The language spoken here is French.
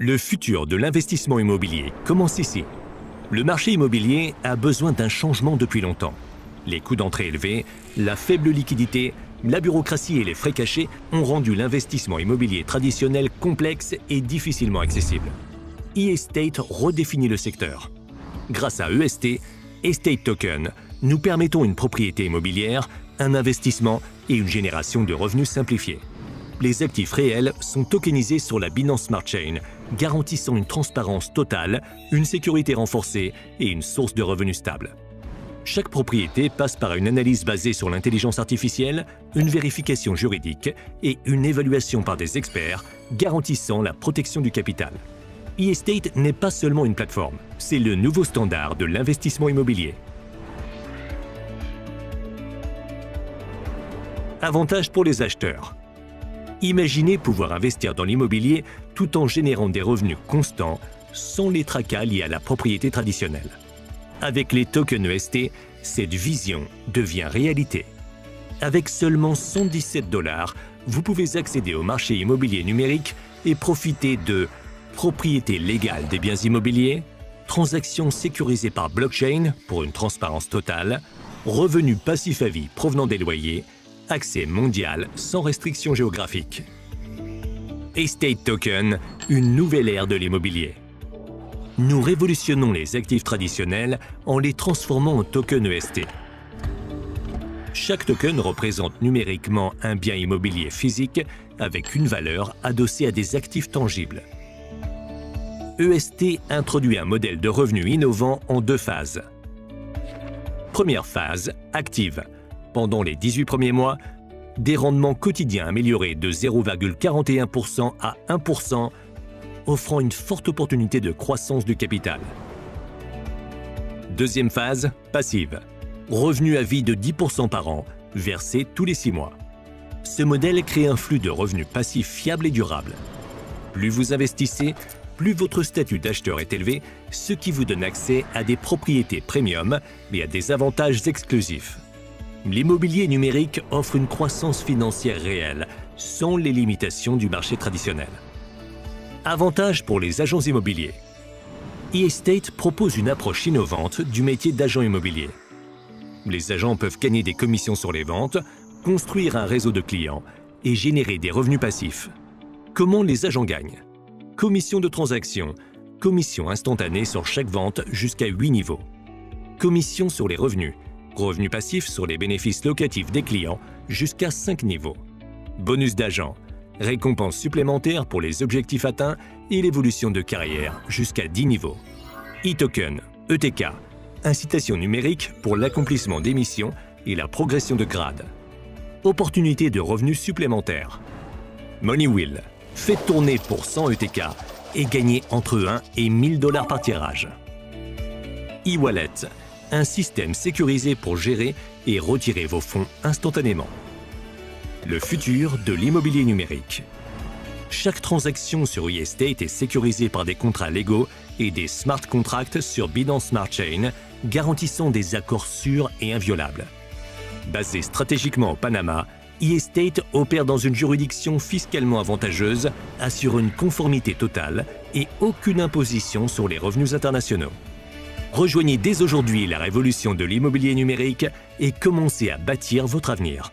Le futur de l'investissement immobilier commence ici. Le marché immobilier a besoin d'un changement depuis longtemps. Les coûts d'entrée élevés, la faible liquidité, la bureaucratie et les frais cachés ont rendu l'investissement immobilier traditionnel complexe et difficilement accessible. eEstate redéfinit le secteur. Grâce à EST, Estate Token, nous permettons une propriété immobilière, un investissement et une génération de revenus simplifiés. Les actifs réels sont tokenisés sur la Binance Smart Chain, garantissant une transparence totale, une sécurité renforcée et une source de revenus stable. Chaque propriété passe par une analyse basée sur l'intelligence artificielle, une vérification juridique et une évaluation par des experts, garantissant la protection du capital. eEstate n'est pas seulement une plateforme, c'est le nouveau standard de l'investissement immobilier. Avantages pour les acheteurs. Imaginez pouvoir investir dans l'immobilier tout en générant des revenus constants sans les tracas liés à la propriété traditionnelle. Avec les tokens EST, cette vision devient réalité. Avec seulement 117 $, vous pouvez accéder au marché immobilier numérique et profiter de propriété légale des biens immobiliers, transactions sécurisées par blockchain pour une transparence totale, revenus passifs à vie provenant des loyers, accès mondial sans restriction géographique. Estate Token, une nouvelle ère de l'immobilier. Nous révolutionnons les actifs traditionnels en les transformant en tokens EST. Chaque token représente numériquement un bien immobilier physique avec une valeur adossée à des actifs tangibles. EST introduit un modèle de revenu innovant en 2 phases. Première phase, active. Pendant les 18 premiers mois, des rendements quotidiens améliorés de 0,41% à 1%, offrant une forte opportunité de croissance du capital. Deuxième phase, passive. Revenu à vie de 10% par an, versé tous les 6 mois. Ce modèle crée un flux de revenus passifs fiable et durable. Plus vous investissez, plus votre statut d'acheteur est élevé, ce qui vous donne accès à des propriétés premium et à des avantages exclusifs. L'immobilier numérique offre une croissance financière réelle, sans les limitations du marché traditionnel. Avantages pour les agents immobiliers. eEstate propose une approche innovante du métier d'agent immobilier. Les agents peuvent gagner des commissions sur les ventes, construire un réseau de clients et générer des revenus passifs. Comment les agents gagnent? Commission de transaction, commission instantanée sur chaque vente jusqu'à 8 niveaux. Commission sur les revenus, revenus passifs sur les bénéfices locatifs des clients jusqu'à 5 niveaux. Bonus d'agent, récompenses supplémentaires pour les objectifs atteints et l'évolution de carrière jusqu'à 10 niveaux. E-token, ETK, incitation numérique pour l'accomplissement des missions et la progression de grade. Opportunité de revenus supplémentaires. Money Wheel, faites tourner pour 100 ETK et gagnez entre 1 et 1000 $ par tirage. E-wallet, un système sécurisé pour gérer et retirer vos fonds instantanément. Le futur de l'immobilier numérique. Chaque transaction sur eEstate est sécurisée par des contrats légaux et des smart contracts sur Binance Smart Chain, garantissant des accords sûrs et inviolables. Basé stratégiquement au Panama, eEstate opère dans une juridiction fiscalement avantageuse, assure une conformité totale et aucune imposition sur les revenus internationaux. Rejoignez dès aujourd'hui la révolution de l'immobilier numérique et commencez à bâtir votre avenir.